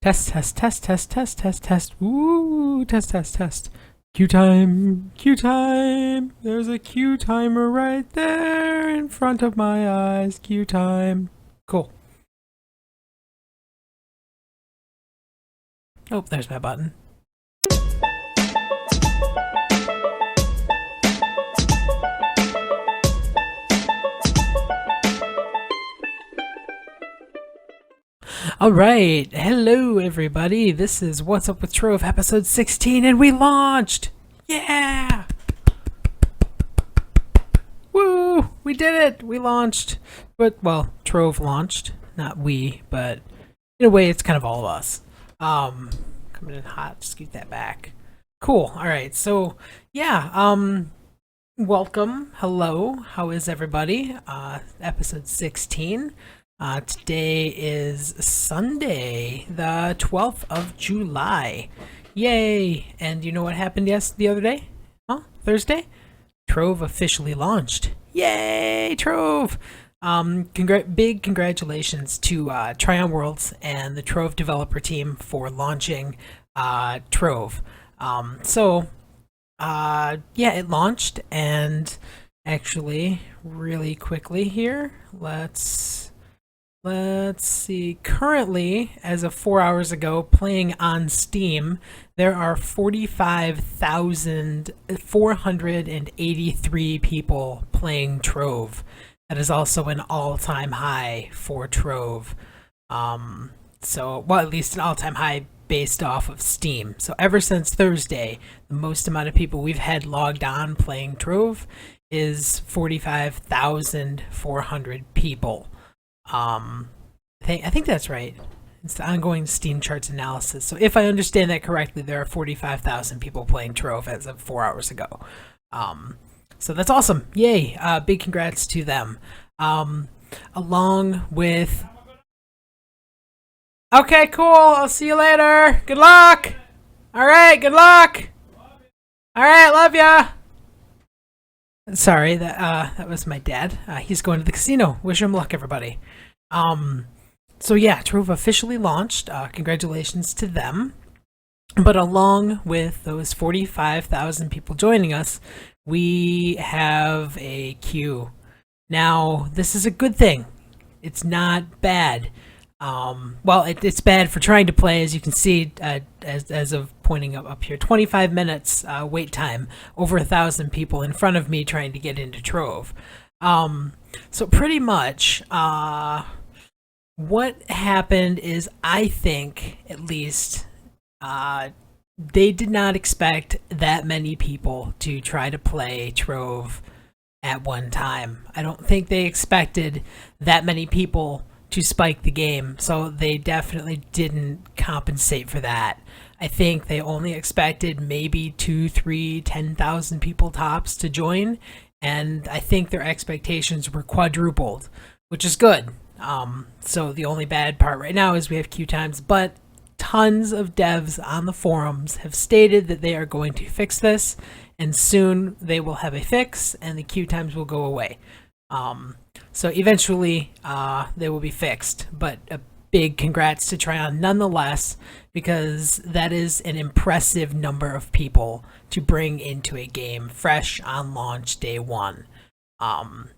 Test, test, test, test, test, test, test. Woo, test, test, test. Q time, Q time. There's a Q timer right there in front of my eyes. Q time. Cool. Oh, there's my button. All right, hello everybody. This is What's Up with Trove, episode 16, and we launched! Yeah! Woo! We did it! We launched. But, well, Trove launched. Not we, but in a way it's kind of all of us. Coming in hot, scoot that back. Cool, alright, so, yeah, welcome, hello, how is everybody? Episode 16. Today is Sunday, the 12th of July. Yay! And you know what happened the other day? Huh? Thursday? Trove officially launched. Yay, Trove! Big congratulations to Tryon Worlds and the Trove developer team for launching Trove. Yeah, it launched, and actually, really quickly here, let's see. Currently, as of 4 hours ago, playing on Steam, there are 45,483 people playing Trove. That is also an all-time high for Trove. Well, at least an all-time high based off of Steam. So ever since Thursday, the most amount of people we've had logged on playing Trove is 45,400 people. I think that's right. It's the ongoing Steam charts analysis. So if I understand that correctly, there are 45,000 people playing Trove as of 4 hours ago. So that's awesome. Yay. Big congrats to them. Along with... Okay, cool. I'll see you later. Good luck. All right, good luck. All right, love ya. Sorry, that was my dad. He's going to the casino. Wish him luck, everybody. So yeah, Trove officially launched. Congratulations to them. But along with those 45,000 people joining us, we have a queue. Now, this is a good thing. It's not bad. Well, it's bad for trying to play, as you can see, as of pointing up here. 25 minutes wait time. Over 1,000 people in front of me trying to get into Trove. So pretty much, what happened is, I think, at least, they did not expect that many people to try to play Trove at one time. I don't think they expected that many people to spike the game, so they definitely didn't compensate for that. I think they only expected maybe 2, 3, 10,000 people tops to join, and I think their expectations were quadrupled, which is good. So the only bad part right now is we have queue times, but tons of devs on the forums have stated that they are going to fix this, and soon they will have a fix and the queue times will go away. So eventually they will be fixed, but a big congrats to Tryon nonetheless, because that is an impressive number of people to bring into a game fresh on launch day one.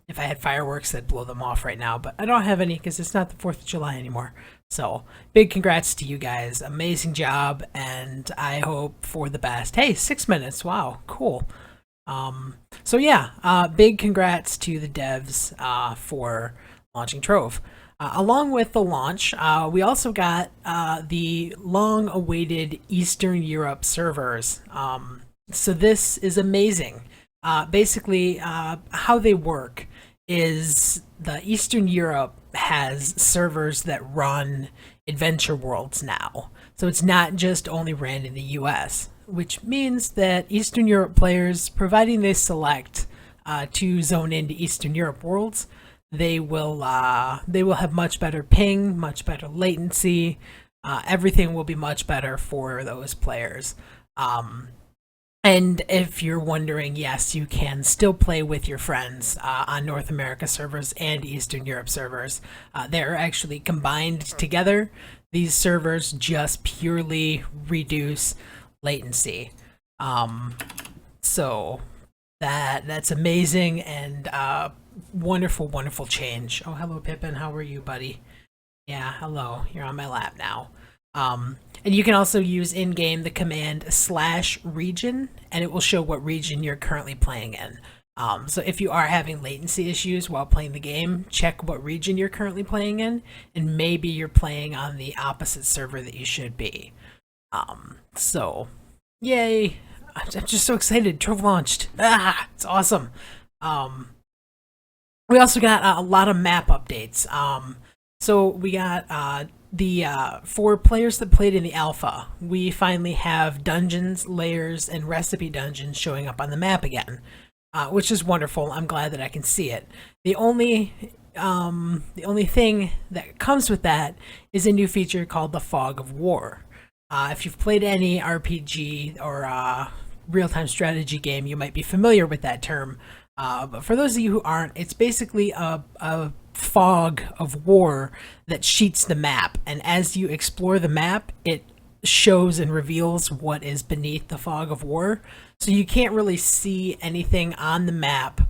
If I had fireworks, I'd blow them off right now, but I don't have any because it's not the 4th of July anymore. So big congrats to you guys. Amazing job, and I hope for the best. Hey, 6 minutes. Wow, cool. So yeah, big congrats to the devs for launching Trove. Along with the launch, we also got the long-awaited Eastern Europe servers. So this is amazing. Basically, how they work is the Eastern Europe has servers that run Adventure Worlds now. So it's not just only ran in the US, which means that Eastern Europe players, providing they select to zone into Eastern Europe Worlds, they will have much better ping, much better latency. Everything will be much better for those players. And if you're wondering, yes, you can still play with your friends on North America servers and Eastern Europe servers. They're actually combined together. These servers just purely reduce latency. Um, so that's amazing and wonderful, wonderful change. Oh, hello, Pippin. How are you, buddy? Yeah, hello. You're on my lap now. And you can also use in game the command /region, and it will show what region you're currently playing in. So if you are having latency issues while playing the game, check what region you're currently playing in, and maybe you're playing on the opposite server that you should be. So, yay! I'm just so excited. Trove launched. It's awesome. Um, we also got a lot of map updates. So we got the for players that played in the alpha, we finally have dungeons, layers, and recipe dungeons showing up on the map again, which is wonderful. I'm glad that I can see it. The only thing that comes with that is a new feature called the Fog of War. If you've played any RPG or real-time strategy game, you might be familiar with that term. But for those of you who aren't, it's basically a fog of war that sheets the map. And as you explore the map, it shows and reveals what is beneath the fog of war. So you can't really see anything on the map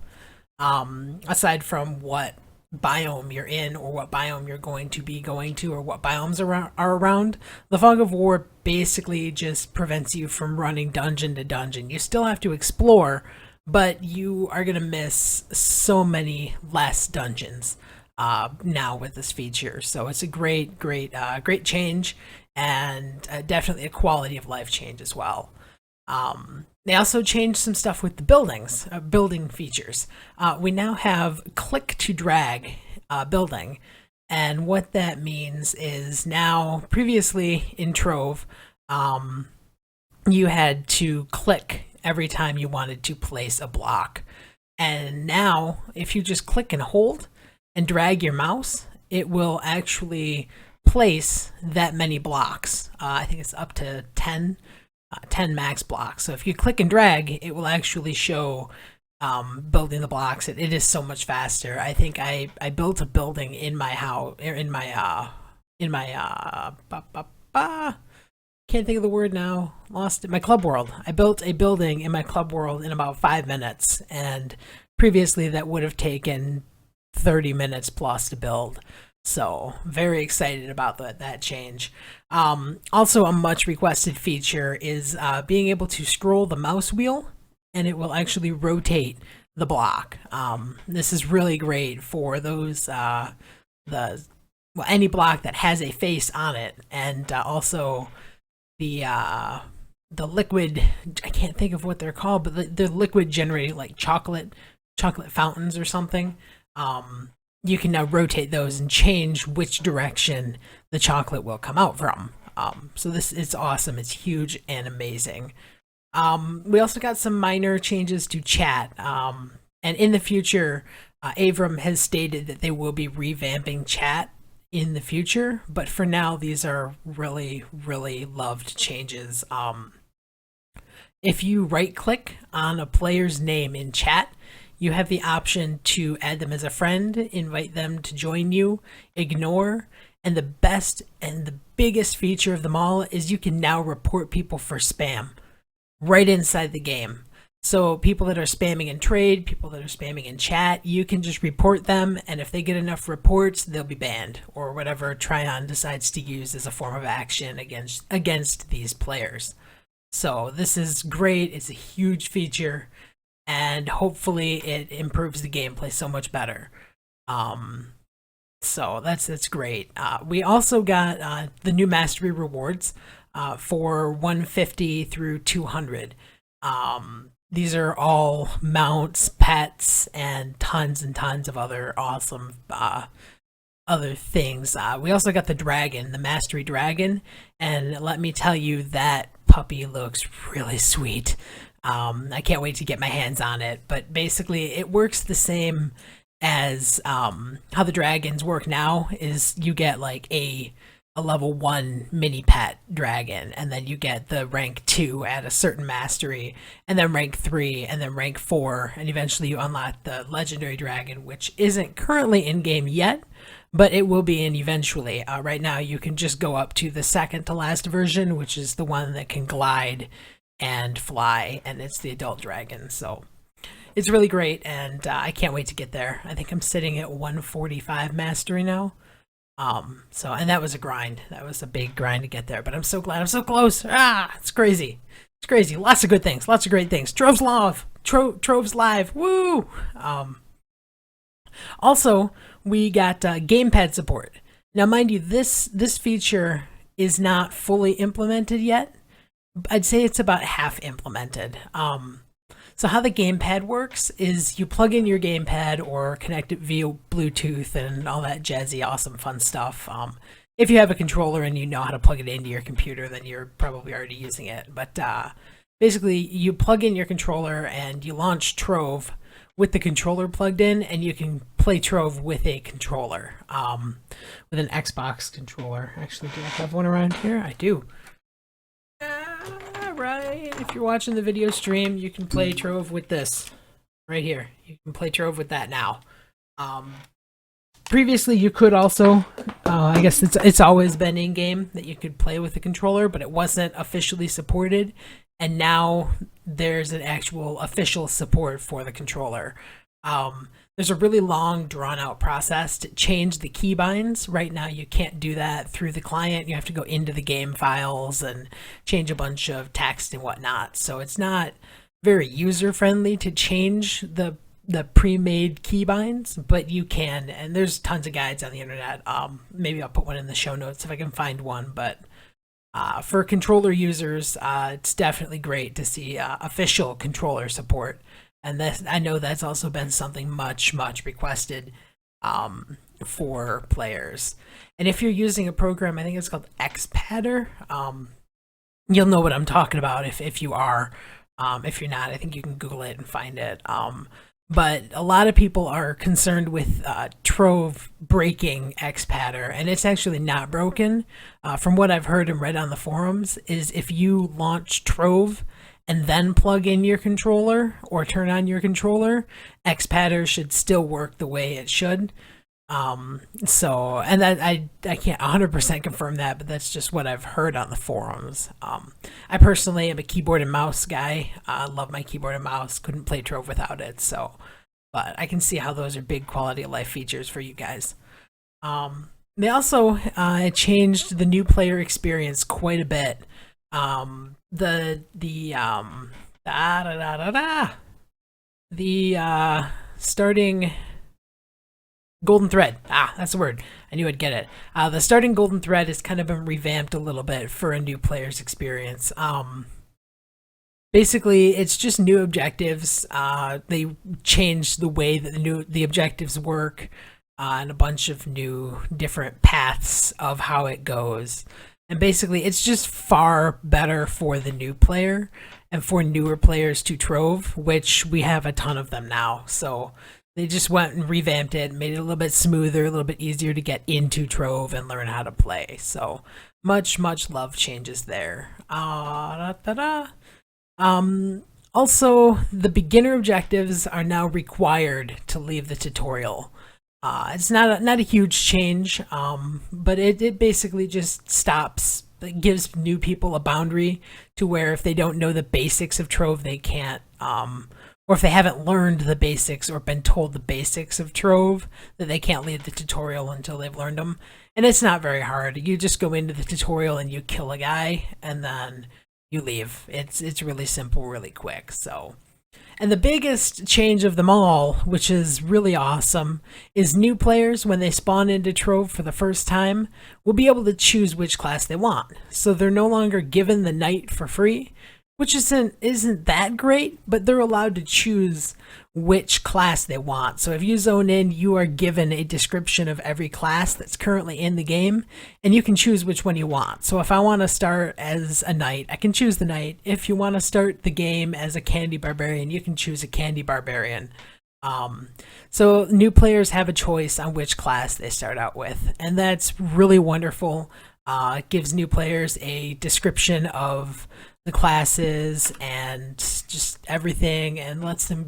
aside from what biome you're in or what biome you're going to be going to or what biomes are around. The fog of war basically just prevents you from running dungeon to dungeon. You still have to explore, but you are going to miss so many less dungeons now with this feature. So it's a great change, and definitely a quality of life change as well. They also changed some stuff with the building features. We now have click to drag building. And what that means is now, previously in Trove, you had to click every time you wanted to place a block. And now, if you just click and hold and drag your mouse, it will actually place that many blocks. I think it's up to 10 max blocks. So if you click and drag, it will actually show building the blocks. It is so much faster. I think I built a building in my house, can't think of the word now. Lost it. My club world. I built a building in my club world in about 5 minutes, and previously that would have taken 30 minutes plus to build. So very excited about that change. Also, a much requested feature is being able to scroll the mouse wheel, and it will actually rotate the block. This is really great for those any block that has a face on it, and also the liquid. I can't think of what they're called, but the liquid generated like chocolate fountains or something. You can now rotate those and change which direction the chocolate will come out from. So this is awesome. It's huge and amazing. We also got some minor changes to chat. And in the future, AVAREM has stated that they will be revamping chat in the future. But for now, these are really, really loved changes. If you right click on a player's name in chat, you have the option to add them as a friend, invite them to join you, ignore, and the best and the biggest feature of them all is you can now report people for spam right inside the game. So people that are spamming in trade, people that are spamming in chat, you can just report them, and if they get enough reports, they'll be banned, or whatever Tryon decides to use as a form of action against these players. So this is great. It's a huge feature, and hopefully it improves the gameplay so much better. So that's great. We also got the new mastery rewards for 150 through 200. These are all mounts, pets, and tons of other awesome other things. We also got the dragon, the mastery dragon, and let me tell you, that puppy looks really sweet. I can't wait to get my hands on it, but basically it works the same as how the dragons work now. Is you get like a a level 1 mini pet dragon, and then you get the rank 2 at a certain mastery, and then rank 3, and then rank 4, and eventually you unlock the legendary dragon, which isn't currently in game yet, but it will be in eventually. Right now you can just go up to the second to last version, which is the one that can glide and fly, and it's the adult dragon. So it's really great, and I can't wait to get there. I think I'm sitting at 145 mastery now. And that was a grind. That was a big grind to get there, but I'm so glad I'm so close. It's crazy. It's crazy. Lots of good things. Lots of great things. Trove's live. Trove's live. Woo! Also, we got gamepad support. Now, mind you, this feature is not fully implemented yet. I'd say it's about half implemented. So how the gamepad works is you plug in your gamepad or connect it via Bluetooth and all that jazzy, awesome, fun stuff. If you have a controller and you know how to plug it into your computer, then you're probably already using it. But basically, you plug in your controller and you launch Trove with the controller plugged in, and you can play Trove with a controller, with an Xbox controller. Actually, do I have one around here? I do. Right, if you're watching the video stream, you can play Trove with this right here. You can play Trove with that now. Previously, you could also, I guess it's always been in game that you could play with the controller, but it wasn't officially supported. And now there's an actual official support for the controller. There's a really long, drawn-out process to change the keybinds. Right now, you can't do that through the client. You have to go into the game files and change a bunch of text and whatnot. So it's not very user-friendly to change the pre-made keybinds, but you can. And there's tons of guides on the internet. Maybe I'll put one in the show notes if I can find one. But for controller users, it's definitely great to see official controller support. And I know that's also been something much requested for players. And if you're using a program, I think it's called Xpadder, you'll know what I'm talking about if you are. If you're not, I think you can Google it and find it. But a lot of people are concerned with Trove breaking Xpadder, and it's actually not broken. From what I've heard and read on the forums, is if you launch Trove and then plug in your controller or turn on your controller, Xpadder should still work the way it should. And that I can't 100% confirm that, but that's just what I've heard on the forums. I personally am a keyboard and mouse guy. I love my keyboard and mouse. Couldn't play Trove without it. But I can see how those are big quality of life features for you guys. They also changed the new player experience quite a bit. Starting golden thread. That's the word. I knew I'd get it. The starting golden thread has kind of been revamped a little bit for a new player's experience. Basically, it's just new objectives. They changed the way that the objectives work, and a bunch of new different paths of how it goes. And basically, it's just far better for the new player and for newer players to Trove, which we have a ton of them now. So they just went and revamped it, made it a little bit smoother, a little bit easier to get into Trove and learn how to play. So much love changes there. Also, the beginner objectives are now required to leave the tutorial. It's not a huge change, but it basically just stops. It gives new people a boundary to where if they don't know the basics of Trove, they can't, or if they haven't learned the basics or been told the basics of Trove, that they can't leave the tutorial until they've learned them. And it's not very hard. You just go into the tutorial and you kill a guy, and then you leave. It's really simple, really quick. So. And the biggest change of them all, which is really awesome, is new players, when they spawn into Trove for the first time, will be able to choose which class they want. So they're no longer given the knight for free, which isn't that great, but they're allowed to choose which class they want. So if you zone in, you are given a description of every class that's currently in the game, and you can choose which one you want. So if I want to start as a knight, I can choose the knight. If you want to start the game as a candy barbarian, you can choose a candy barbarian. So new players have a choice on which class they start out with, and that's really wonderful. Gives new players a description of the classes and just everything, and lets them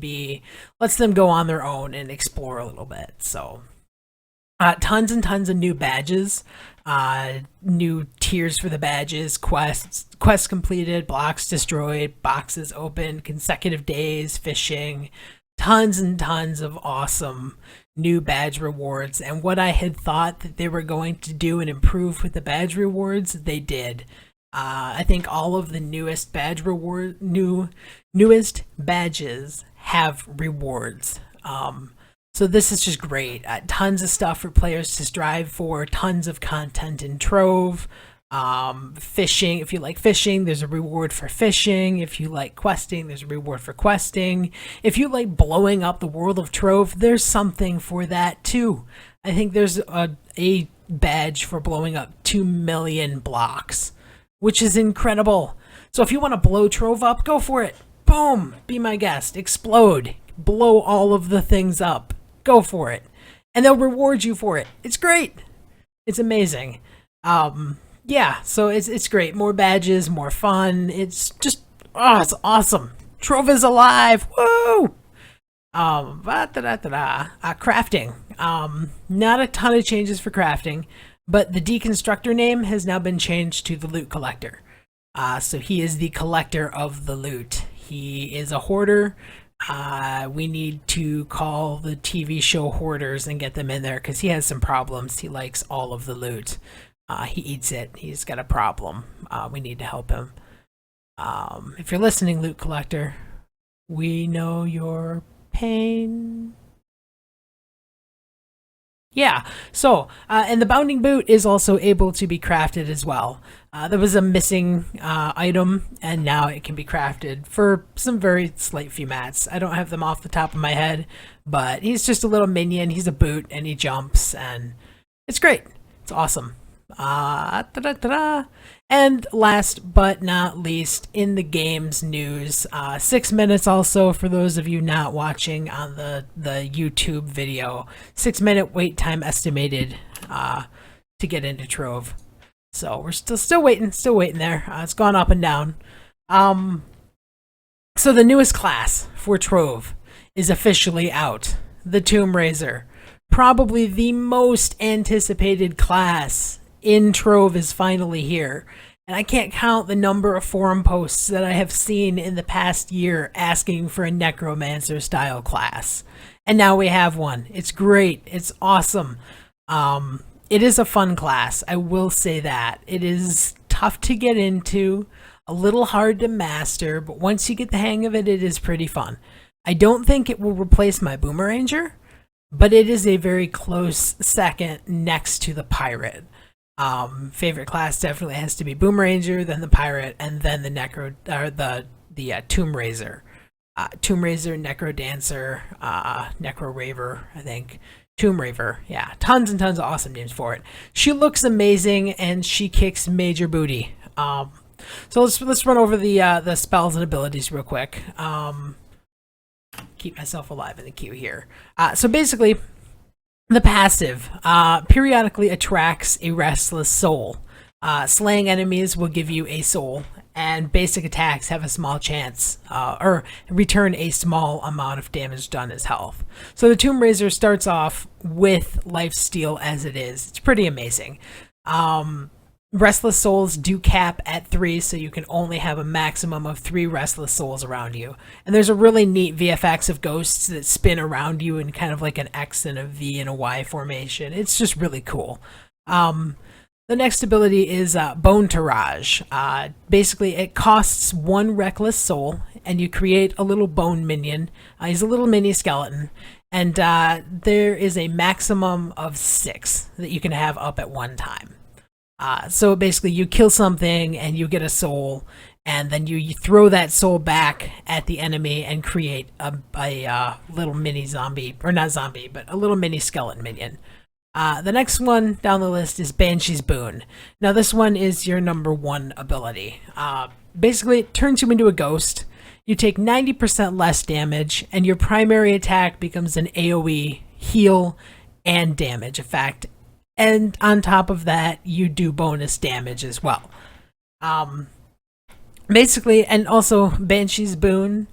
go on their own and explore a little bit. So tons and tons of new badges, new tiers for the badges, quests completed, blocks destroyed, boxes opened, consecutive days, fishing, tons and tons of awesome new badge rewards. And what I had thought that they were going to do and improve with the badge rewards, they did. I think all of the newest newest badges have rewards. So this is just great. Tons of stuff for players to strive for. Tons of content in Trove. Fishing, if you like fishing, there's a reward for fishing. If you like questing, there's a reward for questing. If you like blowing up the world of Trove, there's something for that too. I think there's a badge for blowing up 2 million blocks, which is incredible. So if you want to blow Trove up, go for it. Boom, be my guest. Explode, blow all of the things up. Go for it, and they'll reward you for it. It's great. It's amazing. Yeah, so it's great. More badges, more fun. It's just, it's awesome. Trove is alive. Woo! Crafting. Not a ton of changes for crafting, but the deconstructor name has now been changed to the loot collector. So he is the collector of the loot. He is a hoarder. We need to call the TV show Hoarders and get them in there because he has some problems. He likes all of the loot. He eats it. He's got a problem. We need to help him. If you're listening, loot collector, we know your pain. Yeah, so, and the bounding boot is also able to be crafted as well. There was a missing item, and now it can be crafted for some very slight few mats. I don't have them off the top of my head, but he's just a little minion. He's a boot, and he jumps, and it's great. It's awesome. And last but not least, in the games news, 6 minutes also for those of you not watching on the YouTube video. 6-minute wait time estimated to get into Trove. So we're still waiting there. It's gone up and down. So the newest class for Trove is officially out. The Tomb Raiser. Probably the most anticipated class in Trove is finally here. And I can't count the number of forum posts that I have seen in the past year asking for a necromancer style class. And now we have one. It's great. It's awesome. It is a fun class. I will say that. It is tough to get into, a little hard to master, but once you get the hang of it, it is pretty fun. I don't think it will replace my Boomeranger, but it is a very close second next to the Pirate. Favorite class definitely has to be Boomeranger, then the Pirate, and then the Tomb Raiser. Tomb Raiser, Necro Dancer, Necro Raver, I think. Tomb Raver, yeah, tons and tons of awesome names for it. She looks amazing and she kicks major booty. So let's run over the spells and abilities real quick. Keep myself alive in the queue here. So basically, the passive periodically attracts a restless soul. Slaying enemies will give you a soul, and basic attacks have a small chance, or return a small amount of damage done as health. So the Tomb Raiser starts off with lifesteal as it is. It's pretty amazing. Restless souls do cap at 3, so you can only have a maximum of 3 restless souls around you. And there's a really neat VFX of ghosts that spin around you in kind of like an X and a V and a Y formation. It's just really cool. The next ability is Bone Tirage. Basically, it costs 1 reckless soul, and you create a little bone minion. He's a little mini skeleton, and there is a maximum of 6 that you can have up at one time. So basically, you kill something, and you get a soul, and then you throw that soul back at the enemy and create a little mini zombie, or not zombie, but a little mini skeleton minion. The next one down the list is Banshee's Boon. Now this one is your number 1 ability. Basically, it turns you into a ghost. You take 90% less damage, and your primary attack becomes an AoE heal and damage effect and on top of that, you do bonus damage as well. Um, Basically, and also Banshee's Boon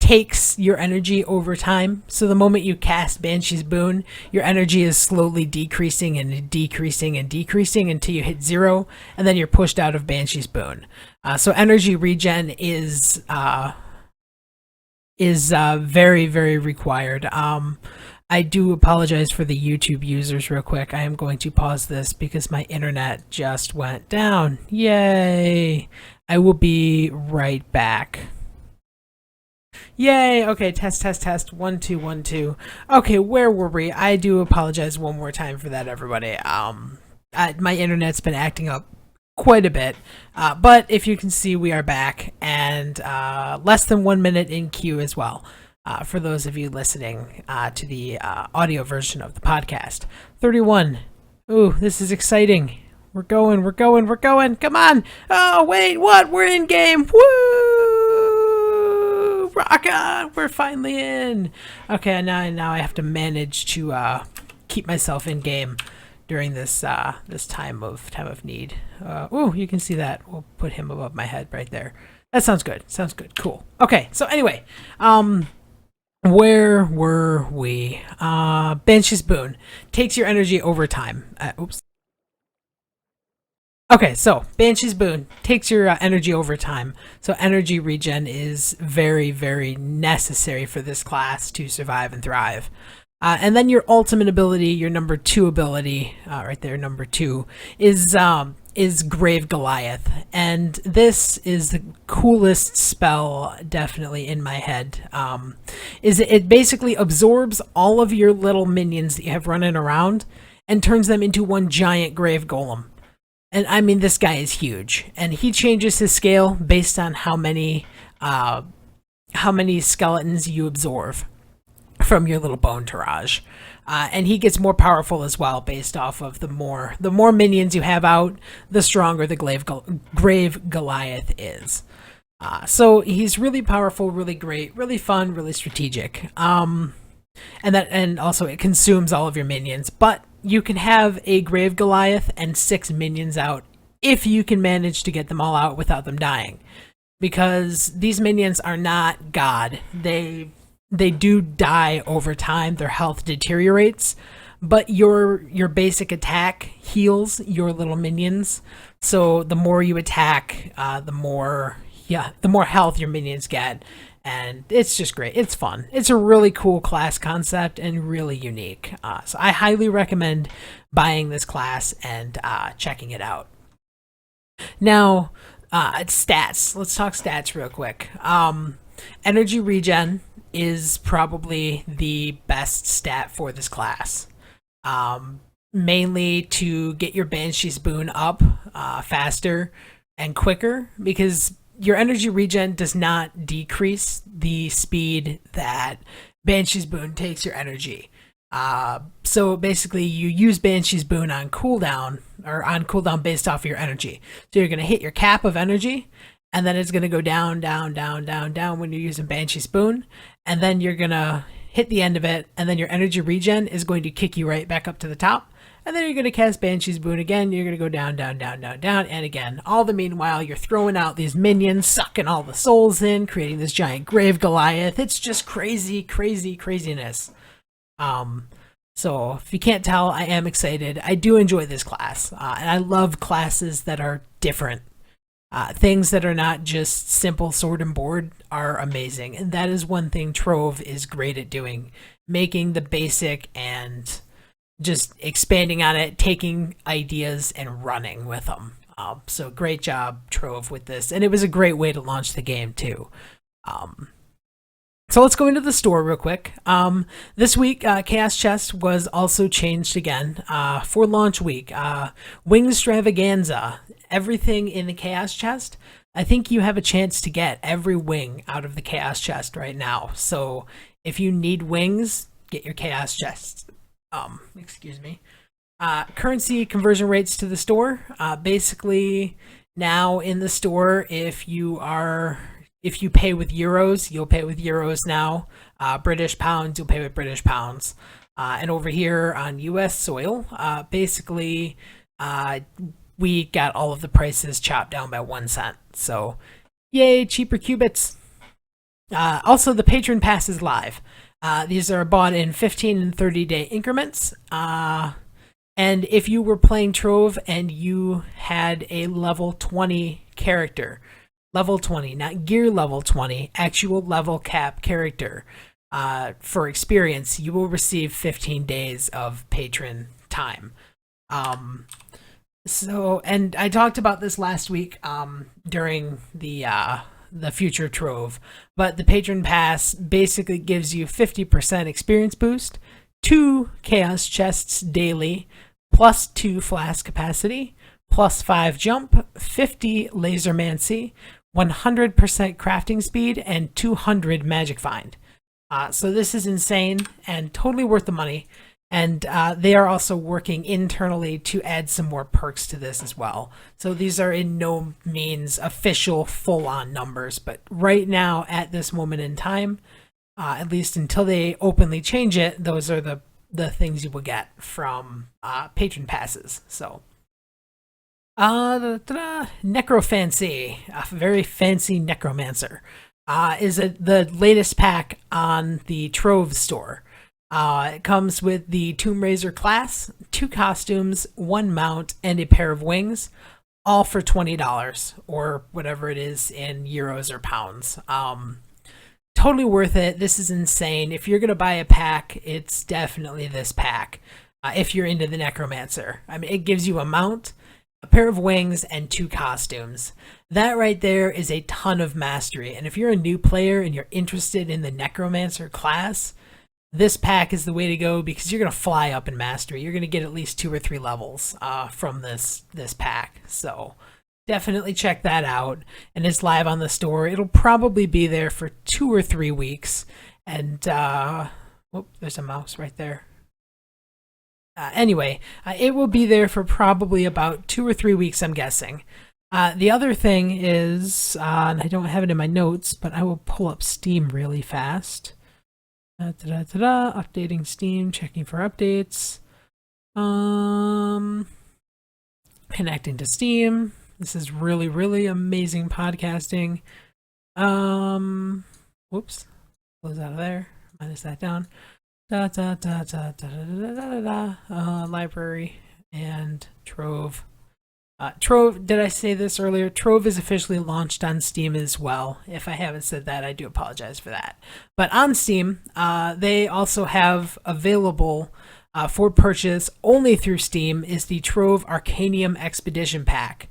takes your energy over time. So the moment you cast Banshee's Boon, your energy is slowly decreasing and decreasing and decreasing until you hit 0, and then you're pushed out of Banshee's Boon. So energy regen is very, very required. I do apologize for the YouTube users real quick. I am going to pause this because my internet just went down. Yay! I will be right back. Yay! Okay, test, test, test. 1, 2, 1, 2. Okay, where were we? I do apologize one more time for that, everybody. My internet's been acting up quite a bit, but if you can see, we are back, and less than 1 minute in queue as well. For those of you listening to the audio version of the podcast. 31. Ooh, this is exciting. We're going, we're going, we're going. Come on. Oh, wait, what? We're in game. Woo! Rock on. We're finally in. Okay, now I have to manage to keep myself in game during this this time of need. Ooh, you can see that. We'll put him above my head right there. That sounds good. Sounds good. Cool. Okay, so anyway, where were we? Banshee's Boon takes your energy over time. Oops. Okay, so Banshee's Boon takes your energy over time. So energy regen is very, very necessary for this class to survive and thrive. And then your ultimate ability, your number 2 ability, right there, number 2, is Grave Goliath. And this is the coolest spell, definitely, in my head. Is it basically absorbs all of your little minions that you have running around and turns them into one giant Grave Golem. And I mean, this guy is huge, and he changes his scale based on how many skeletons you absorb from your little bone tirage. And he gets more powerful as well based off of the more minions you have out, the stronger the Grave Goliath is. So he's really powerful, really great, really fun, really strategic. And also it consumes all of your minions, but you can have a Grave Goliath and 6 minions out if you can manage to get them all out without them dying. Because these minions are not God. They do die over time. Their health deteriorates, but your basic attack heals your little minions. So the more you attack, the more health your minions get. And it's just great. It's fun. It's a really cool class concept and really unique. So I highly recommend buying this class and checking it out. Now, stats. Let's talk stats real quick. Energy regen is probably the best stat for this class. Mainly to get your Banshee's Boon up faster and quicker, because your energy regen does not decrease the speed that Banshee's Boon takes your energy. So basically, you use Banshee's Boon on cooldown, or on cooldown based off of your energy. So you're going to hit your cap of energy, and then it's going to go down, down, down, down, down when you're using Banshee's Boon, and then you're going to hit the end of it, and then your energy regen is going to kick you right back up to the top. And then you're going to cast Banshee's Boon again. You're going to go down, down, down, down, down, and again. All the meanwhile, you're throwing out these minions, sucking all the souls in, creating this giant Grave Goliath. It's just crazy, crazy, craziness. So if you can't tell, I am excited. I do enjoy this class, and I love classes that are different. Things that are not just simple sword and board are amazing, and that is one thing Trove is great at doing, making the basic and just expanding on it, taking ideas and running with them. So great job, Trove, with this. And it was a great way to launch the game, too. So let's go into the store real quick. This week, Chaos Chest was also changed again for launch week. Wing Extravaganza. Everything in the Chaos Chest. I think you have a chance to get every wing out of the Chaos Chest right now. So if you need wings, get your Chaos Chest. Excuse me. Currency conversion rates to the store. Basically, now in the store, if you pay with euros, you'll pay with euros now. British pounds, you'll pay with British pounds. And over here on US soil, basically, we got all of the prices chopped down by 1 cent. So, yay, cheaper qubits. Also, the Patron Pass is live. These are bought in 15 and 30-day increments. And if you were playing Trove and you had a level 20 character, level 20, not gear level 20, actual level cap character, for experience, you will receive 15 days of patron time. And I talked about this last week during the future Trove, but the Patron Pass basically gives you 50% experience boost, 2 Chaos Chests daily, plus 2 Flask capacity, plus 5 jump, 50 Lasermancy, 100% crafting speed, and 200 Magic Find. So this is insane and totally worth the money. And they are also working internally to add some more perks to this as well. So these are in no means official full-on numbers, but right now at this moment in time, at least until they openly change it, those are the things you will get from patron passes. So Necrofancy, a very fancy necromancer, is the latest pack on the Trove store. It comes with the Tomb Raiser class, 2 costumes, 1 mount, and a pair of wings, all for $20 or whatever it is in euros or pounds. Totally worth it. This is insane. If you're going to buy a pack, it's definitely this pack. If you're into the Necromancer, I mean, it gives you a mount, a pair of wings, and 2 costumes. That right there is a ton of mastery. And if you're a new player and you're interested in the Necromancer class, this pack is the way to go because you're going to fly up in mastery. You're going to get at least 2 or 3 levels from this pack. So definitely check that out. And it's live on the store. It'll probably be there for 2 or 3 weeks. And, there's a mouse right there. Anyway, it will be there for probably about 2 or 3 weeks, I'm guessing. The other thing is, and I don't have it in my notes, but I will pull up Steam really fast. Updating Steam, checking for updates. Connecting to Steam. This is really, really amazing podcasting. Whoops. Close out of there. Minus that down. Library and Trove. Trove, did I say this earlier? Trove is officially launched on Steam as well. If I haven't said that, I do apologize for that. But on Steam, they also have available for purchase only through Steam is the Trove Arcanium Expedition Pack.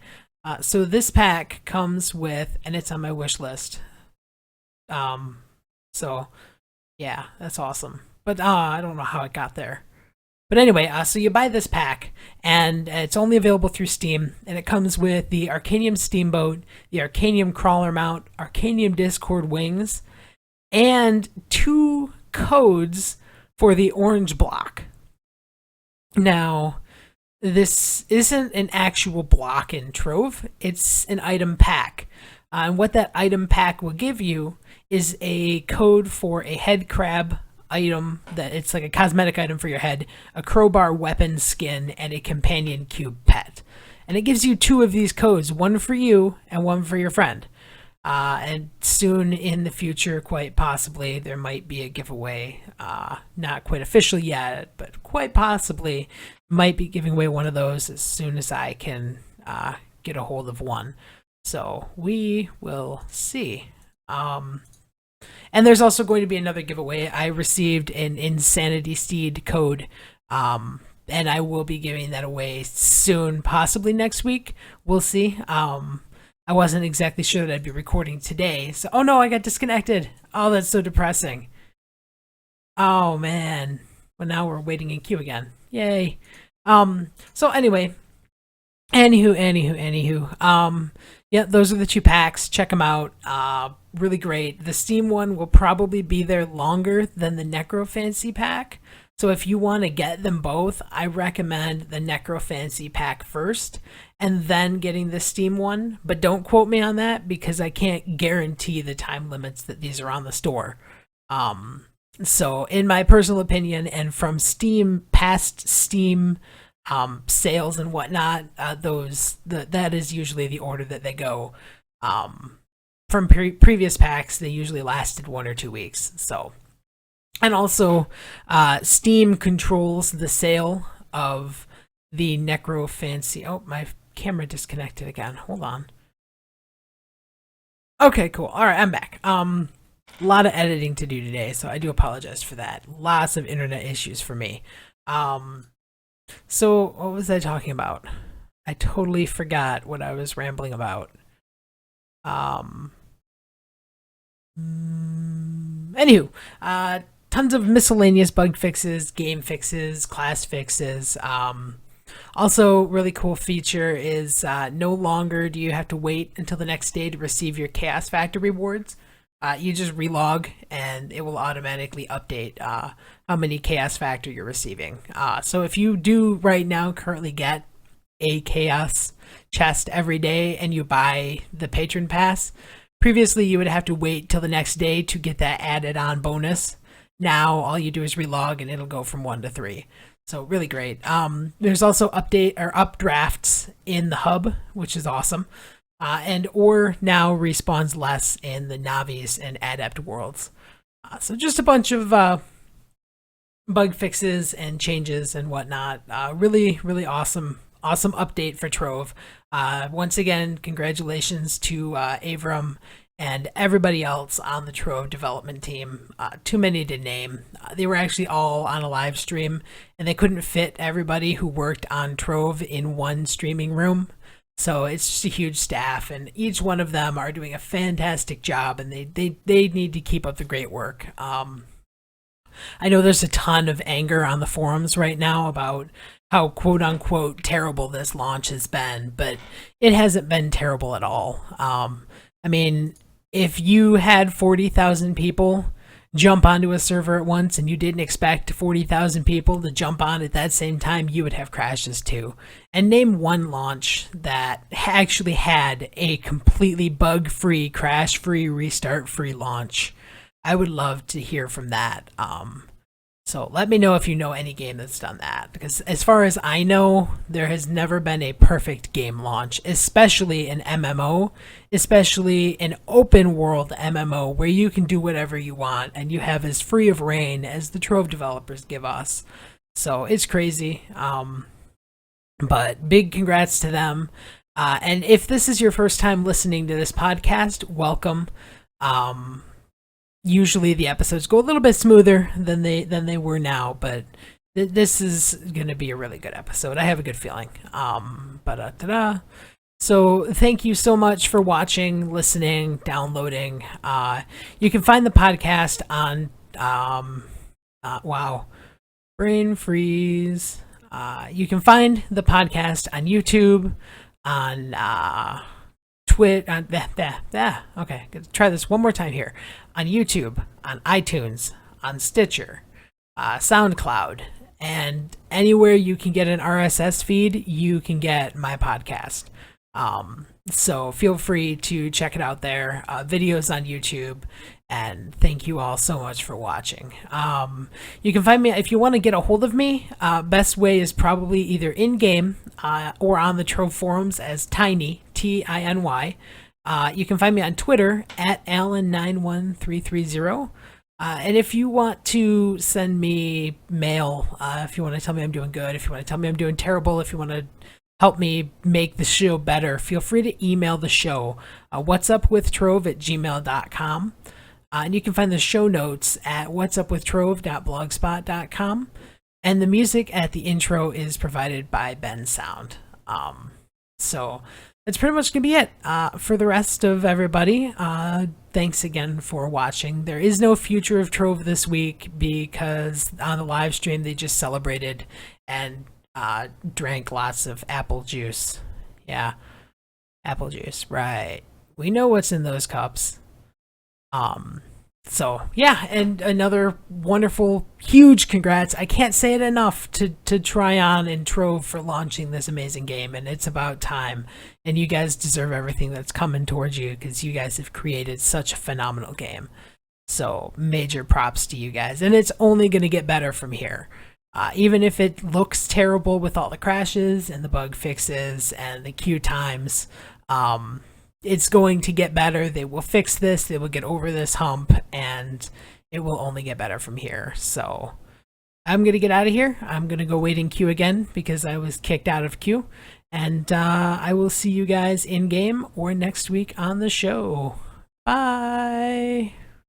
So this pack comes with, and it's on my wish list. So yeah, that's awesome. But I don't know how it got there. But anyway, so you buy this pack, and it's only available through Steam, and it comes with the Arcanium Steamboat, the Arcanium Crawler Mount, Arcanium Discord Wings, and 2 codes for the Orange Block. Now, this isn't an actual block in Trove, it's an item pack. And what that item pack will give you is a code for a head crab item that it's like a cosmetic item for your head, a crowbar weapon skin, and a companion cube pet. And it gives you 2 of these codes, one for you and one for your friend. And soon in the future, quite possibly, there might be a giveaway. Not quite official yet, but quite possibly might be giving away one of those as soon as I can get a hold of one. So we will see. And there's also going to be another giveaway. I received an Insanity Steed code, and I will be giving that away soon, possibly next week. We'll see. I wasn't exactly sure that I'd be recording today. So, oh no, I got disconnected. Oh, that's so depressing. Oh man. Well, now we're waiting in queue again. Yay. So anyway, anywho. Yeah, those are the 2 packs. Check them out. Really great. The Steam one will probably be there longer than the Necrofancy pack. So if you want to get them both, I recommend the Necrofancy pack first and then getting the Steam one. But don't quote me on that because I can't guarantee the time limits that these are on the store. So, in my personal opinion, and from past Steam sales and whatnot, that is usually the order that they go. Um, from previous packs, they usually lasted 1 or 2 weeks. So, and also, Steam controls the sale of the Necrofancy. Oh, my camera disconnected again. Hold on. Okay, cool. All right, I'm back. A lot of editing to do today, so I do apologize for that. Lots of internet issues for me. Um, so what was I talking about? I totally forgot what I was rambling about. Um, Anywho, tons of miscellaneous bug fixes, game fixes, class fixes. Also, really cool feature is no longer do you have to wait until the next day to receive your Chaos Factor rewards. You just relog and it will automatically update how many Chaos Factor you're receiving. So if you do right now currently get a Chaos chest every day and you buy the Patron Pass, previously you would have to wait till the next day to get that added on bonus. Now all you do is relog and it'll go from 1 to 3. So really great. There's also updrafts in the hub, which is awesome. And Ore now respawns less in the Navis and Adept worlds. So just a bunch of bug fixes and changes and whatnot. Really, really awesome update for Trove. Once again, congratulations to AVAREM and everybody else on the Trove development team. Too many to name. They were actually all on a live stream, and they couldn't fit everybody who worked on Trove in one streaming room. So it's just a huge staff, and each one of them are doing a fantastic job, and they need to keep up the great work. I know there's a ton of anger on the forums right now about how quote unquote terrible this launch has been, but it hasn't been terrible at all. I mean, if you had 40,000 people jump onto a server at once and you didn't expect 40,000 people to jump on at that same time, you would have crashes too. And name one launch that actually had a completely bug-free, crash-free, restart-free launch. I would love to hear from that. So let me know if you know any game that's done that, because as far as I know, there has never been a perfect game launch, especially an MMO, especially an open world MMO where you can do whatever you want and you have as free of reign as the Trove developers give us. So it's crazy. But big congrats to them. And if this is your first time listening to this podcast, welcome. Usually the episodes go a little bit smoother than they were now, but this is going to be a really good episode. I have a good feeling. So thank you so much for watching, listening, downloading. You can find the podcast on wow, brain freeze. You can find the podcast on YouTube, on okay, try this one more time here. On YouTube, on iTunes, on Stitcher, SoundCloud, and anywhere you can get an RSS feed, you can get my podcast. So feel free to check it out there. Videos on YouTube, and thank you all so much for watching. You can find me if you want to get a hold of me. Best way is probably either in game or on the Trove forums as Tiny TINY. You can find me on Twitter at Alan91330. And if you want to send me mail, if you want to tell me I'm doing good, if you want to tell me I'm doing terrible, if you want to help me make the show better, feel free to email the show, whatsupwithtrove@gmail.com. And you can find the show notes at whatsupwithtrove.blogspot.com. And the music at the intro is provided by Ben Sound. So that's pretty much going to be it for the rest of everybody. Thanks again for watching. There is no future of Trove this week because on the live stream they just celebrated and drank lots of apple juice. Yeah, apple juice, right. We know what's in those cups. So yeah, and another wonderful, huge congrats. I can't say it enough to Tryon and Trove for launching this amazing game, and it's about time. And you guys deserve everything that's coming towards you because you guys have created such a phenomenal game. So major props to you guys, and it's only going to get better from here. Even if it looks terrible with all the crashes and the bug fixes and the queue times, it's going to get better. They will fix this, they will get over this hump, and it will only get better from here. So I'm going to get out of here. I'm going to go wait in queue again because I was kicked out of queue. And I will see you guys in game or next week on the show. Bye.